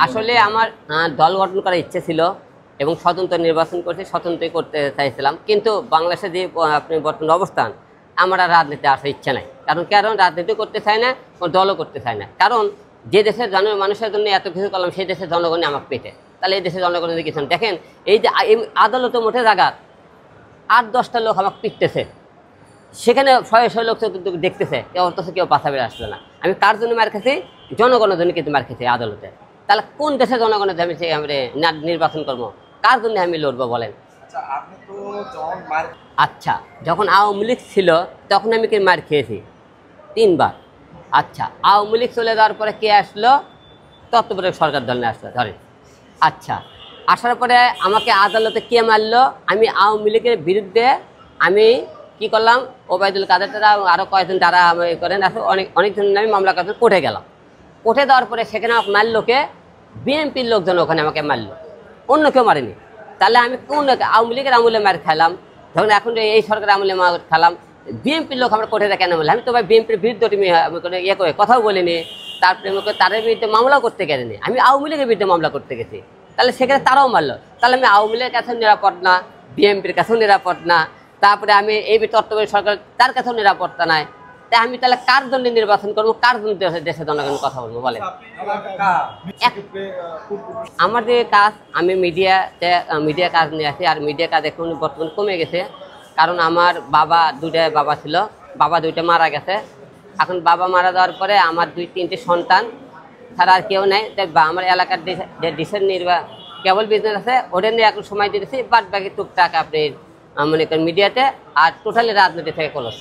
আসলে আমার দল গঠন করার ইচ্ছে ছিল এবং স্বতন্ত্র নির্বাচন করতে স্বতন্ত্রই করতে চাইছিলাম, কিন্তু বাংলাদেশে যে আপনি বর্তমান অবস্থান, আমার আর রাজনীতি আসার ইচ্ছা নাই। কারণ রাজনীতি করতে চাই না, দলও করতে চাই না। কারণ যে দেশের মানুষের জন্য এত কিছু করলাম, সেই দেশের জনগণই আমার পেটে, তাহলে এই দেশের জনগণের কিছু দেখেন, এই যে আদালতে মোটে জায়গা 8-10টা লোক আমাকে পিটতেছে, সেখানে শয়ে লোক দেখতেছে, কেউ অথচ কেউ পাশা বেড়ে আসলো না। আমি কার জন্য মার খেয়েছি? জনগণের জন্য কিন্তু মার খেয়েছি আদালতে। তাহলে কোন দেশের জনগণের আমি নির্বাচন করবো? কার জন্য আমি লড়বো বলেন? আচ্ছা, যখন আওয়ামী লীগ ছিল তখন আমি কি মার খেয়েছি 3 বার। আচ্ছা, আওয়ামী লীগ চলে যাওয়ার পরে কে আসলো? তত্ত্বাবধায়ক সরকার দল নিয়ে আসলো ধরেন। আচ্ছা, আসার পরে আমাকে আদালতে কে মারলো? আমি আওয়ামী লীগের বিরুদ্ধে আমি কি করলাম, ওবায়দুল কাদের তারা আরও কয়েকজন তারা আমি করেন অনেকজন আমি মামলা করতে কোর্টে গেলাম। কোর্টে দেওয়ার পরে সেখানে আমাকে মারলোকে বিএনপির লোকজন, ওখানে আমাকে মারলো, অন্য কেউ মারেনি। তাহলে আমি কোন আওয়ামী লীগের আমলে মার খেলাম, যখন এখন এই সরকারের আমলে মার খেলাম, বিএনপির লোক আমার কোর্টে কেন বলে? আমি তো ভাই বিএনপির বিরুদ্ধে তুমি ইয়ে করে কথাও বলিনি, তারপরে তাদের বিরুদ্ধে মামলাও করতে গেলেনি, আমি আওয়ামী লীগের বিরুদ্ধে মামলা করতে গেছি। তাহলে সেখানে তারাও মারলো, তাহলে আমি আওয়ামী লীগের কাছেও নিরাপদ না, বিএনপির কাছেও নিরাপদ না, তারপরে আমি এই তত্ত্বাবধায়ক সরকার তার কাছেও নিরাপত্তা নাই। তাই আমি তাহলে কার জন্য নির্বাচন করবো, কার জন্য দেশের জনগণের কথা বলবো বলেন? আমার যে কাজ, আমি মিডিয়া কাজ নিয়ে আসি, আর মিডিয়া কাজ এখন বর্তমানে কমে গেছে। কারণ আমার বাবা 2টা বাবা ছিল, বাবা 2টা মারা গেছে। এখন বাবা মারা যাওয়ার পরে আমার 2-3টে সন্তান ছাড়া আর কেউ নেই। তাই আমার এলাকার যে ডিসের কেবল বিজনেস আছে, ওটা নিয়ে এখন সময় দিতেছি। বাদ বাকি টুকটাক আপনি মনে করেন মিডিয়াতে, আর টোটালি রাজনীতি থেকে খোলস।